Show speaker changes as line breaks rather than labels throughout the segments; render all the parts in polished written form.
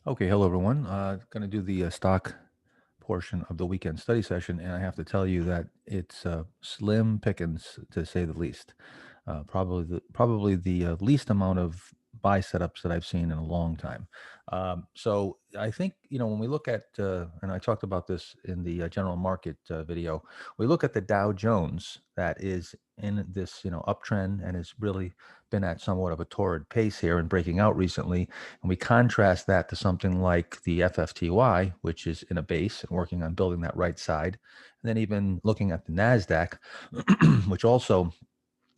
Okay, hello everyone. Going to do the stock portion of the weekend study session, and I have to tell you that it's slim pickings to say the least. Probably the least amount of buy setups that I've seen in a long time. So I think when we look at and I talked about this in the general market video, we look at the Dow Jones that is in this uptrend and has really been at somewhat of a torrid pace here and breaking out recently, and we contrast that to something like the FFTY, which is in a base and working on building that right side. And then even looking at the NASDAQ, which also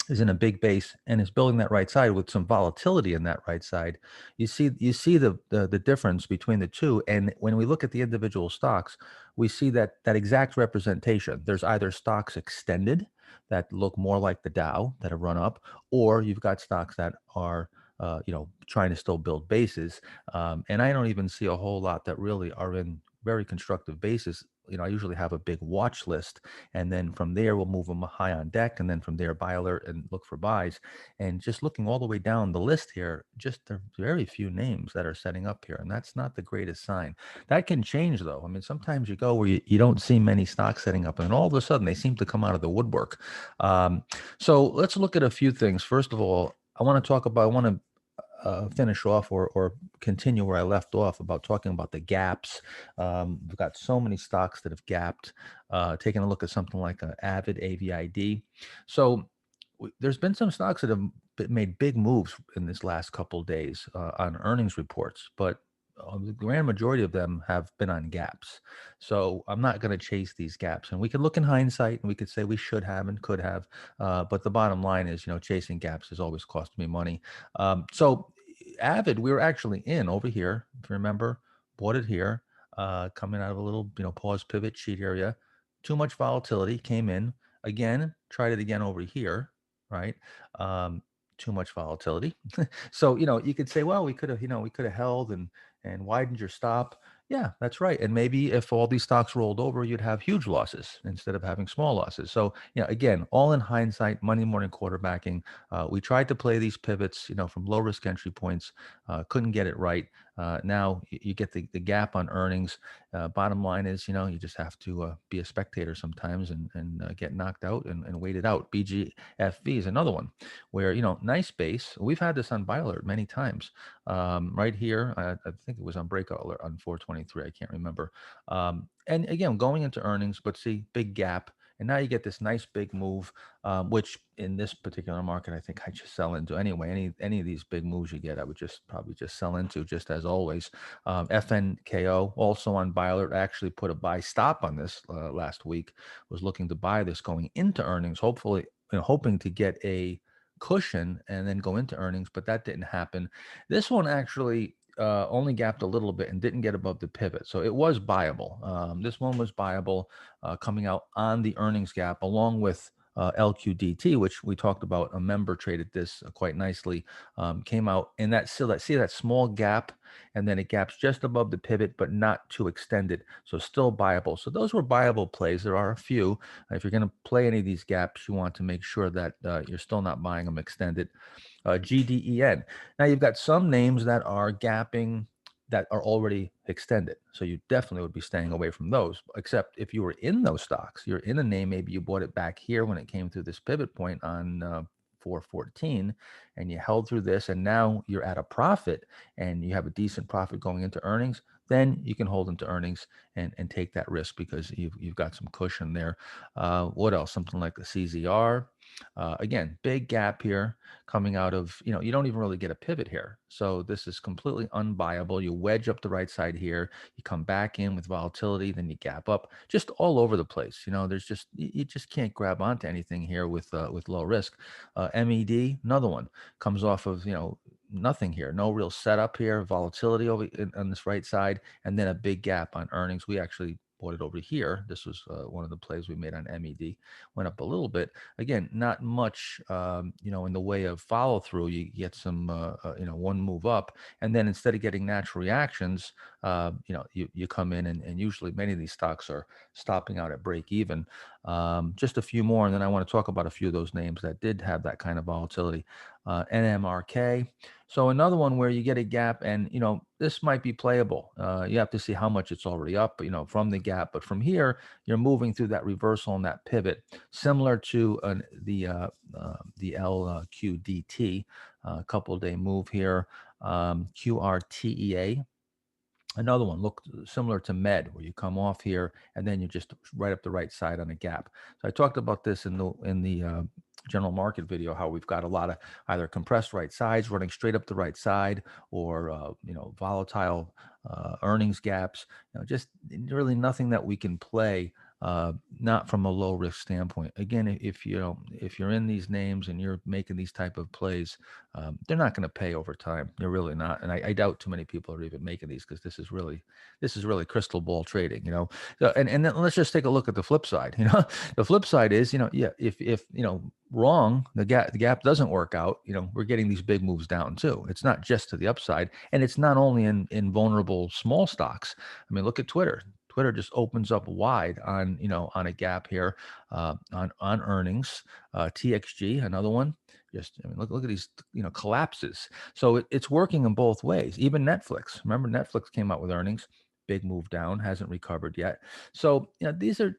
is in a big base and is building that right side with some volatility in that right side. You see the difference between the two. And when we look at the individual stocks, we see that exact representation. There's either stocks extended that look more like the Dow that have run up, or you've got stocks that are trying to still build bases. And I don't even see a whole lot that really are in very constructive bases. I usually have a big watch list, and then from there we'll move them high on deck, and then from there buy alert and look for buys. And just looking all the way down the list here, just there are very few names that are setting up here, and that's not the greatest sign. That can change though. I mean, sometimes you go where you don't see many stocks setting up, and then all of a sudden they seem to come out of the woodwork. So let's look at a few things. First of all, I want to finish off or continue where I left off about talking about the gaps. We've got so many stocks that have gapped. Taking a look at something like Avid, AVID. So there's been some stocks that have made big moves in this last couple of days on earnings reports, but the grand majority of them have been on gaps. So I'm not going to chase these gaps. And we could look in hindsight and we could say we should have and could have. But the bottom line is, chasing gaps has always cost me money. So Avid, we were actually in over here, if you remember, bought it here, coming out of a little, pause pivot sheet area. Too much volatility, came in again, tried it again over here, right? Um, Too much volatility. So, you could say, well, we could have held and widened your stop. Yeah, that's right. And maybe if all these stocks rolled over, you'd have huge losses instead of having small losses. So, again, all in hindsight, Monday morning quarterbacking. We tried to play these pivots, from low risk entry points, couldn't get it right. Now you get the gap on earnings. Bottom line is, you just have to be a spectator sometimes and get knocked out and wait it out. BGFV is another one where, nice base. We've had this on Buy Alert many times. Right here, I think it was on Breakout Alert on 423. I can't remember. And again, going into earnings, but see, big gap. And now you get this nice big move, which in this particular market, I think I just sell into anyway. Any of these big moves you get, I would just probably just sell into, just as always. FNKO also on Buy Alert. I actually put a buy stop on this last week. Was looking to buy this going into earnings, hopefully, hoping to get a cushion and then go into earnings, but that didn't happen. This one actually only gapped a little bit and didn't get above the pivot. So it was buyable. This one was buyable coming out on the earnings gap along with LQDT, which we talked about. A member traded this quite nicely. Came out in that see that small gap, and then it gaps just above the pivot, but not too extended. So still buyable. So those were buyable plays. There are a few. If you're going to play any of these gaps, you want to make sure that you're still not buying them extended. GDEN. Now you've got some names that are gapping that are already extended. So you definitely would be staying away from those, except if you were in those stocks, you're in a name, maybe you bought it back here when it came through this pivot point on 414 and you held through this and now you're at a profit and you have a decent profit going into earnings, then you can hold into earnings and take that risk because you've got some cushion there. What else? Something like the CZR. Again, big gap here coming out of, you don't even really get a pivot here. So this is completely unbuyable. You wedge up the right side here, you come back in with volatility, then you gap up, just all over the place. There's just, you just can't grab onto anything here with low risk. MED, another one comes off of, nothing here, no real setup here, volatility on this right side, and then a big gap on earnings. We actually bought it over here. This was one of the plays we made on MED, went up a little bit. Again, not much, in the way of follow through. You get some, one move up, and then instead of getting natural reactions, you come in and usually many of these stocks are stopping out at break even. Just a few more, and then I want to talk about a few of those names that did have that kind of volatility. NMRK. So another one where you get a gap, and this might be playable. You have to see how much it's already up, from the gap. But from here, you're moving through that reversal and that pivot, similar to the LQDT, couple day move here. QRTEA. Another one look similar to Med, where you come off here and then you just right up the right side on a gap. So I talked about this in the general market video, how we've got a lot of either compressed right sides running straight up the right side, or volatile earnings gaps. Just really nothing that we can play. Not from a low risk standpoint. Again, if you're in these names and you're making these type of plays, they're not going to pay over time. They're really not, and I doubt too many people are even making these, because this is really crystal ball trading. So, and then let's just take a look at the flip side. The flip side is, yeah, if wrong, the gap doesn't work out. We're getting these big moves down too. It's not just to the upside, and it's not only in vulnerable small stocks. I mean, look at Twitter. Twitter just opens up wide on on a gap here, on earnings. TXG, another one. Just look at these collapses. So it's working in both ways. Even Netflix. Remember, Netflix came out with earnings. Big move down, hasn't recovered yet. So these are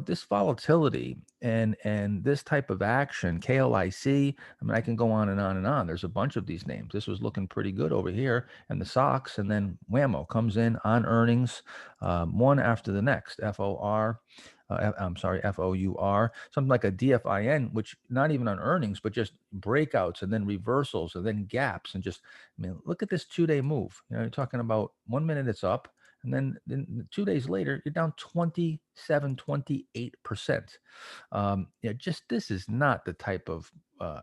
this volatility and this type of action. KLIC. I mean, I can go on and on and on. There's a bunch of these names. This was looking pretty good over here, and the SOX, and then whammo comes in on earnings, one after the next. FOR. I'm sorry, FOUR, something like a DFIN, which not even on earnings, but just breakouts and then reversals and then gaps. And just, look at this 2-day move. You're talking about 1 minute it's up, and then 2 days later, you're down 27, 28%. Just this is not the type of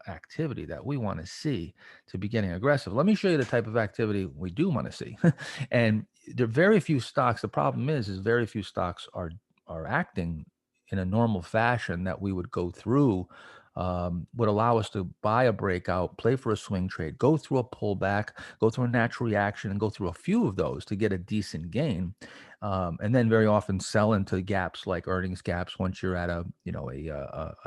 activity that we want to see to be getting aggressive. Let me show you the type of activity we do want to see. And there are very few stocks. The problem is very few stocks are acting in a normal fashion that we would go through, would allow us to buy a breakout, play for a swing trade, go through a pullback, go through a natural reaction, and go through a few of those to get a decent gain. And then very often sell into gaps like earnings gaps once you're at a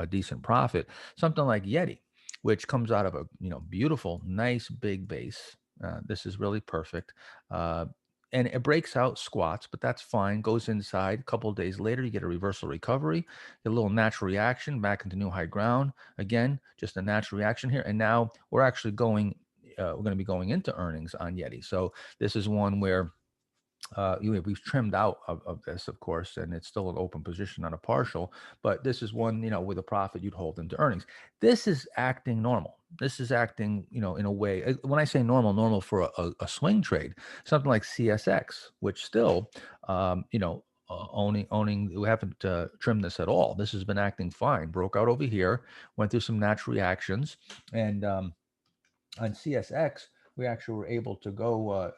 decent profit. Something like Yeti, which comes out of a beautiful, nice big base. This is really perfect. And it breaks out squats, but that's fine. Goes inside. A couple of days later, you get a reversal recovery, get a little natural reaction back into new high ground. Again, just a natural reaction here. And now we're actually we're going to be going into earnings on Yeti. So this is one where we've trimmed out of this, of course, and it's still an open position on a partial, but this is one, with a profit you'd hold into earnings. This is acting normal. This is acting, in a way, when I say normal for a swing trade, something like CSX, which still, owning, we haven't trimmed this at all. This has been acting fine. Broke out over here, went through some natural reactions, and on CSX, we actually were able to go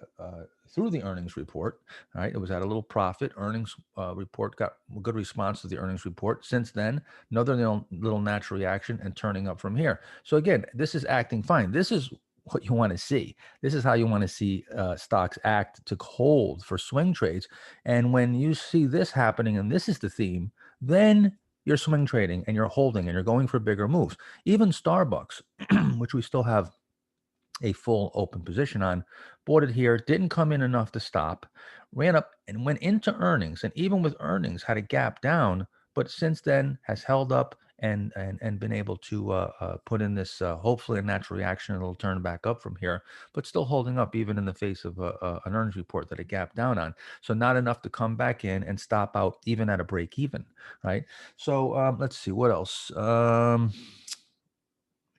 through the earnings report. All right, it was at a little profit. Earnings report got a good response to the earnings report. Since then, another little natural reaction and turning up from here. So again, this is acting fine. This is what you want to see. This is how you want to see stocks act to hold for swing trades. And when you see this happening, and this is the theme, then you're swing trading and you're holding and you're going for bigger moves. Even Starbucks, which we still have a full open position on, bought it here, didn't come in enough to stop, ran up and went into earnings, and even with earnings had a gap down, but since then has held up and been able to put in this hopefully a natural reaction. It'll turn back up from here, but still holding up even in the face of an earnings report that it gapped down on. So not enough to come back in and stop out even at a break even, right? So let's see what else.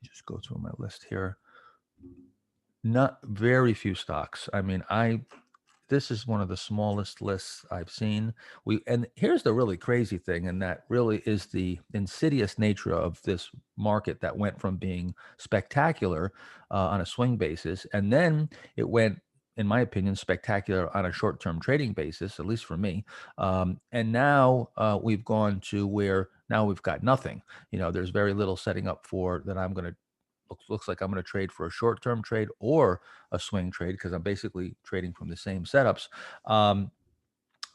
Just go through my list here. Not very few stocks. I mean, this is one of the smallest lists I've seen. And here's the really crazy thing, and that really is the insidious nature of this market that went from being spectacular on a swing basis, and then it went, in my opinion, spectacular on a short-term trading basis, at least for me. And now we've gone to where now we've got nothing. There's very little setting up for that. Looks like I'm going to trade for a short-term trade or a swing trade, because I'm basically trading from the same setups.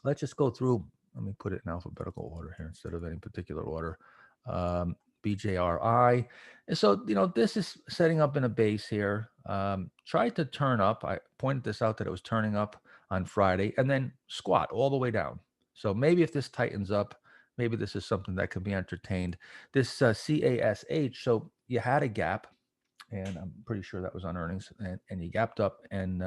Let's just go through Let me put it in alphabetical order here instead of any particular order. Um, BJRI. And so, this is setting up in a base here. Tried to turn up. I pointed this out that it was turning up on Friday and then squat all the way down. So maybe if this tightens up, maybe this is something that can be entertained. This CASH, so you had a gap, and I'm pretty sure that was on earnings, and you gapped up and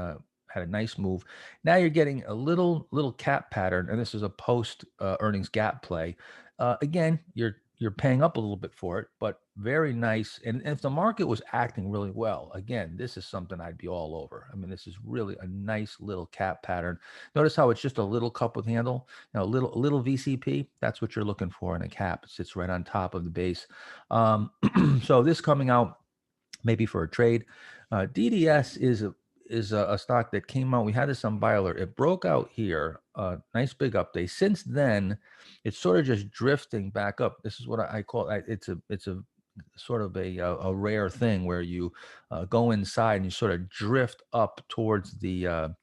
had a nice move. Now you're getting a little cap pattern, and this is a post earnings gap play. Again, you're paying up a little bit for it, but very nice. And if the market was acting really well, again, this is something I'd be all over. I mean, this is really a nice little cap pattern. Notice how it's just a little cup with handle, a little VCP. That's what you're looking for in a cap. It sits right on top of the base. So this coming out maybe for a trade. DDS is a stock that came out. We had this on buy alert. It broke out here. Nice big update. Since then, it's sort of just drifting back up. This is what I call it. It's a sort of a rare thing where you go inside and you sort of drift up towards the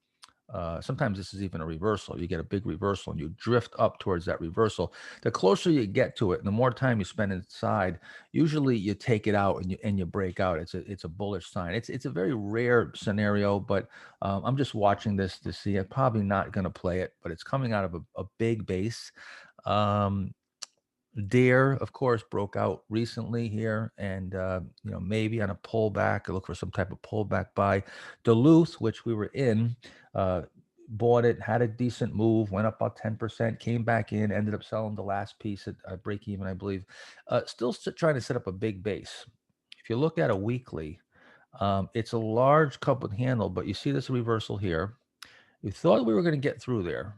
sometimes this is even a reversal. You get a big reversal and you drift up towards that reversal. The closer you get to it, and the more time you spend inside, usually you take it out and you break out. It's a bullish sign. It's a very rare scenario, but I'm just watching this to see. I'm probably not going to play it, but it's coming out of a big base. Um, Dare, of course, broke out recently here, and maybe on a pullback, I look for some type of pullback buy. Duluth, which we were in, uh, bought it, had a decent move, went up about 10%, came back in, ended up selling the last piece at break even, I believe. Still trying to set up a big base. If you look at a weekly, it's a large cup with handle, but you see this reversal here. We thought we were going to get through there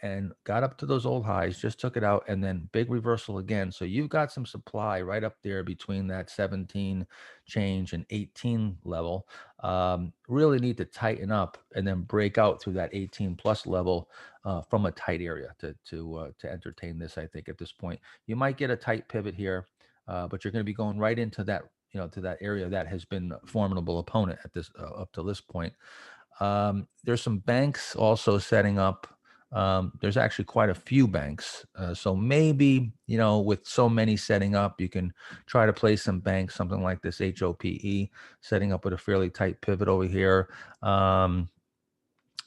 and got up to those old highs, just took it out, and then big reversal again. So you've got some supply right up there between that 17 change and 18 level. Really need to tighten up and then break out through that 18 plus level from a tight area to entertain this. I think at this point you might get a tight pivot here, but you're going to be going right into that to that area that has been a formidable opponent at this up to this point. There's some banks also setting up. There's actually quite a few banks. So maybe, with so many setting up, you can try to play some banks, something like this HOPE, setting up with a fairly tight pivot over here.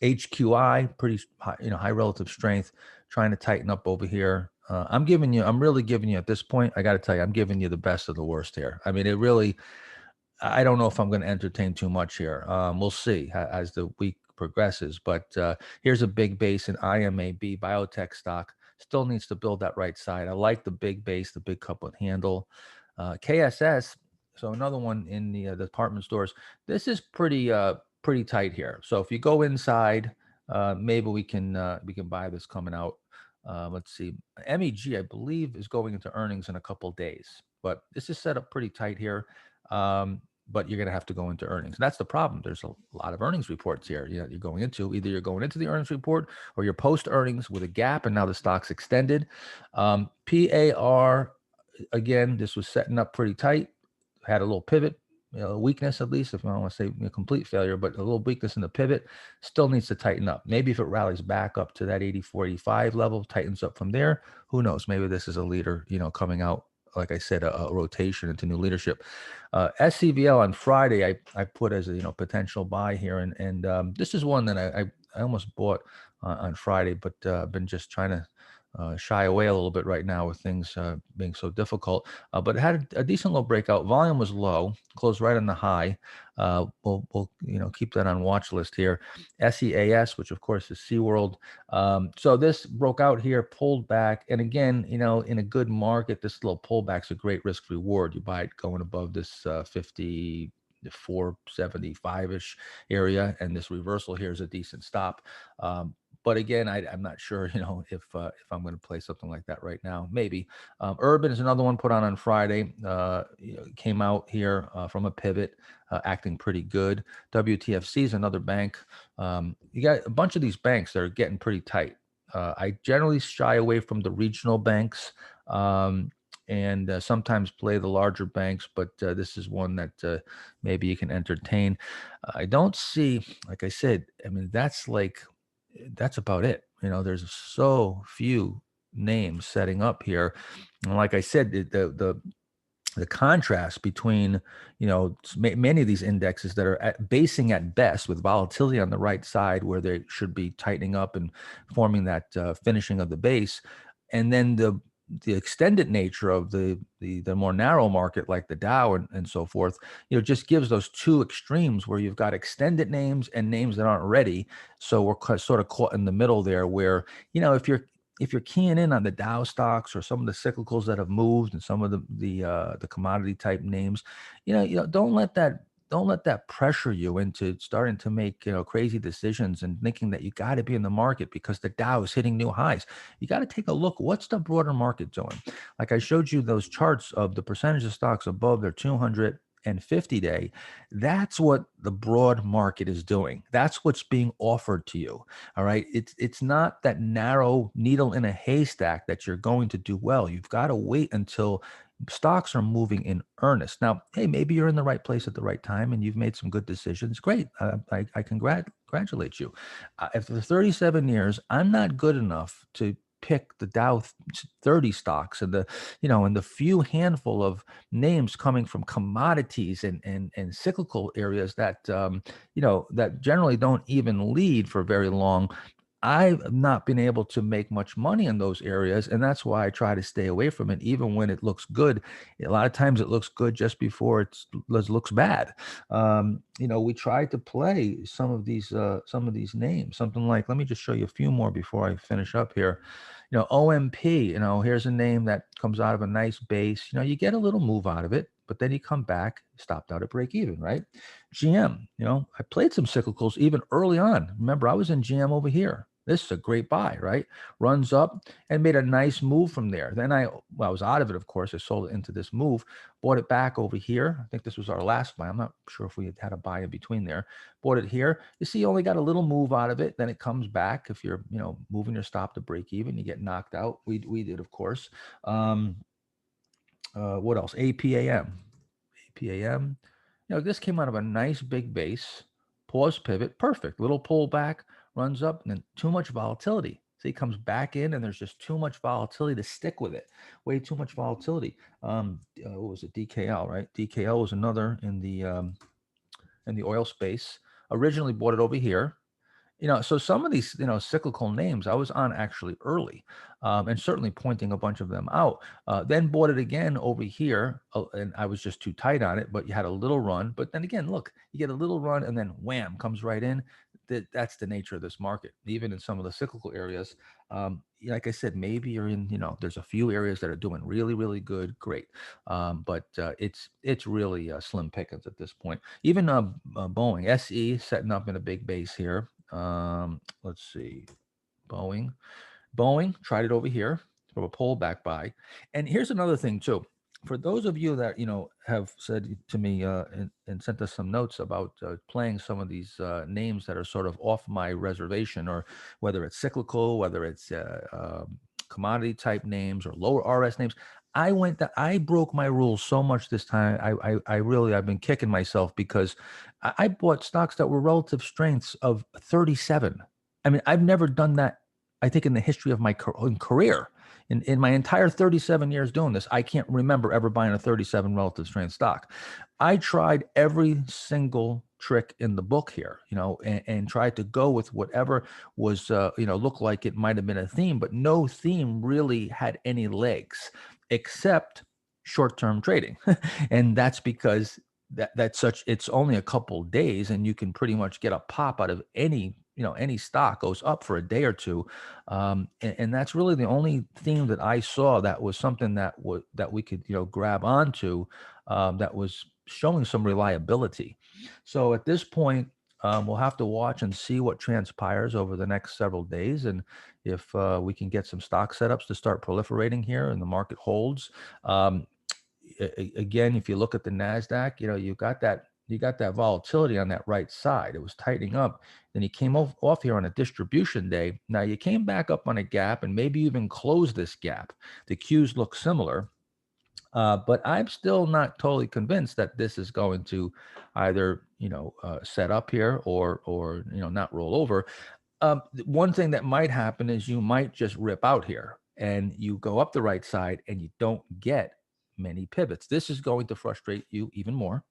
HQI, pretty high, high relative strength, trying to tighten up over here. I'm really giving you at this point, I got to tell you, I'm giving you the best of the worst here. I mean, I don't know if I'm going to entertain too much here. We'll see as the week progresses. But here's a big base in IMAB biotech stock. Still needs to build that right side. I like the big base, the big cup with handle. KSS. So another one in the department stores. This is pretty tight here. So if you go inside, maybe we can buy this coming out. Let's see. MEG, I believe, is going into earnings in a couple days, but this is set up pretty tight here. But you're going to have to go into earnings. And that's the problem. There's a lot of earnings reports here. You're going into either you're going into the earnings report or you're post earnings with a gap, and now the stock's extended. PAR, again, this was setting up pretty tight, had a little pivot, weakness at least, if I don't want to say a complete failure, but a little weakness in the pivot, still needs to tighten up. Maybe if it rallies back up to that 84, 85 level, tightens up from there, who knows? Maybe this is a leader, coming out, like I said, a rotation into new leadership. SCVL on Friday, I put as a potential buy here, and this is one that I almost bought on Friday, but I've been just trying to shy away a little bit right now with things being so difficult. But it had a decent little breakout. Volume was low, closed right on the high. We'll keep that on watch list here. SEAS, which of course is SeaWorld. So this broke out here, pulled back, and again, in a good market, this little pullback's a great risk reward. You buy it going above this 50. 475-ish area, and this reversal here is a decent stop. But again, I'm not sure, if I'm going to play something like that right now. Maybe. Urban is another one put on Friday. Came out here from a pivot, acting pretty good. WTFC is another bank. You got a bunch of these banks that are getting pretty tight. I generally shy away from the regional banks. And sometimes play the larger banks, but this is one that maybe you can entertain. I don't see, like I said, I mean, that's about it. There's so few names setting up here. And like I said, the contrast between many of these indexes that are basing at best with volatility on the right side where they should be tightening up and forming that finishing of the base, and then the extended nature of the more narrow market like the Dow and so forth, just gives those two extremes where you've got extended names and names that aren't ready. So we're sort of caught in the middle there where, if you're keying in on the Dow stocks or some of the cyclicals that have moved and some of the commodity type names, don't let that pressure you into starting to make crazy decisions and thinking that you got to be in the market because the Dow is hitting new highs. You got to take a look. What's the broader market doing? Like I showed you those charts of the percentage of stocks above their 250-day. That's what the broad market is doing. That's what's being offered to you. All right. It's not that narrow needle in a haystack that you're going to do well. You've got to wait until stocks are moving in earnest. Now, hey, maybe you're in the right place at the right time and you've made some good decisions. Great. I congratulate you. After 37 years, I'm not good enough to pick the Dow 30 stocks and the few handful of names coming from commodities and cyclical areas that that generally don't even lead for very long. I've not been able to make much money in those areas, and that's why I try to stay away from it, even when it looks good. A lot of times, it looks good just before it looks bad. We try to play some of these names, something like. Let me just show you a few more before I finish up here. OMP. Here's a name that comes out of a nice base. You get a little move out of it, but then you come back, stopped out at break even, right? GM, I played some cyclicals even early on. Remember, I was in GM over here. This is a great buy, right? Runs up and made a nice move from there. Then I was out of it, of course. I sold it into this move, bought it back over here. I think this was our last buy. I'm not sure if we had a buy in between there. Bought it here. You see, you only got a little move out of it. Then it comes back. If you're, moving your stop to break even, you get knocked out. We did, of course. What else? APAM. APAM. This came out of a nice big base, pause pivot, perfect. Little pullback, runs up, and then too much volatility. See, it comes back in, and there's just too much volatility to stick with it. Way too much volatility. What was it? DKL, right? DKL was another in the oil space. Originally bought it over here. So some of these, cyclical names I was on actually early, and certainly pointing a bunch of them out. Then bought it again over here, and I was just too tight on it. But you had a little run. But then again, look, you get a little run, and then wham, comes right in. That's the nature of this market. Even in some of the cyclical areas, like I said, maybe you're in. There's a few areas that are doing really, really good, great. But it's really slim pickings at this point. Even Boeing SE setting up in a big base here. Let's see, Boeing. Boeing tried it over here from a pullback buy. And here's another thing too. For those of you that have said to me and sent us some notes about playing some of these names that are sort of off my reservation, or whether it's cyclical, whether it's commodity type names or lower RS names, I broke my rules so much this time. I've been kicking myself because I bought stocks that were relative strengths of 37. I mean, I've never done that. I think in the history of my career, in my entire 37 years doing this, I can't remember ever buying a 37 relative strength stock. I tried every single trick in the book here, and tried to go with whatever was, looked like it might have been a theme, but no theme really had any legs except short-term trading. And that's because it's only a couple days and you can pretty much get a pop out of any stock goes up for a day or two. And that's really the only theme that I saw that was something that we could grab onto, that was showing some reliability. So at this point, we'll have to watch and see what transpires over the next several days, and if we can get some stock setups to start proliferating here and the market holds. Again, if you look at the Nasdaq, you got that volatility on that right side. It was tightening up. Then you came off here on a distribution day. Now you came back up on a gap and maybe even closed this gap. The Qs look similar. But I'm still not totally convinced that this is going to either, set up here or not roll over. One thing that might happen is you might just rip out here and you go up the right side and you don't get many pivots. This is going to frustrate you even more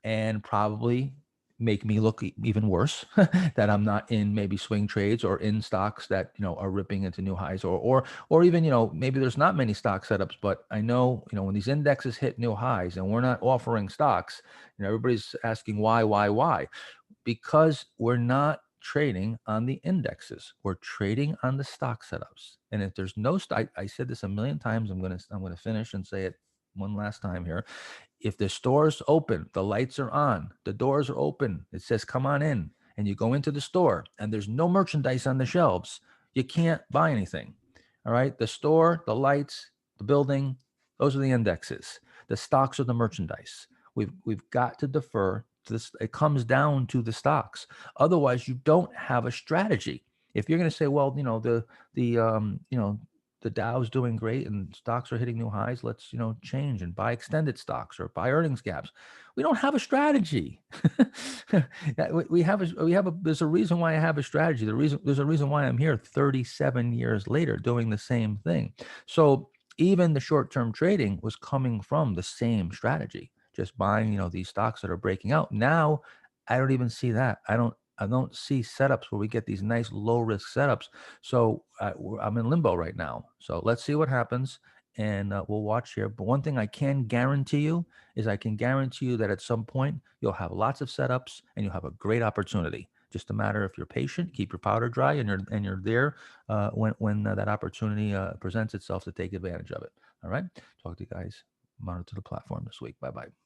and probably make me look even worse that I'm not in maybe swing trades or in stocks that, are ripping into new highs, or even, maybe there's not many stock setups, but I know, when these indexes hit new highs and we're not offering stocks, everybody's asking why, because we're not trading on the indexes. We're trading on the stock setups. And if there's no stock, I said this a million times. I'm gonna finish and say it one last time here. If the store's open, the lights are on, the doors are open, it says come on in, and you go into the store and there's no merchandise on the shelves, you can't buy anything. All right. The store, the lights, the building, those are the indexes. The stocks are the merchandise. We've got to defer to this. It comes down to the stocks. Otherwise, you don't have a strategy. If you're going to say, well, the Dow's doing great and stocks are hitting new highs, let's, change and buy extended stocks or buy earnings gaps. We don't have a strategy. There's a reason why I have a strategy. There's a reason why I'm here 37 years later doing the same thing. So even the short-term trading was coming from the same strategy, just buying, these stocks that are breaking out. Now, I don't even see that. I don't see setups where we get these nice low risk setups. So I'm in limbo right now. So let's see what happens, and we'll watch here. But one thing I can guarantee you is I can guarantee you that at some point you'll have lots of setups and you'll have a great opportunity. Just a matter if you're patient, keep your powder dry, and you're there when that opportunity presents itself to take advantage of it. All right. Talk to you guys. Monitor the platform this week. Bye bye.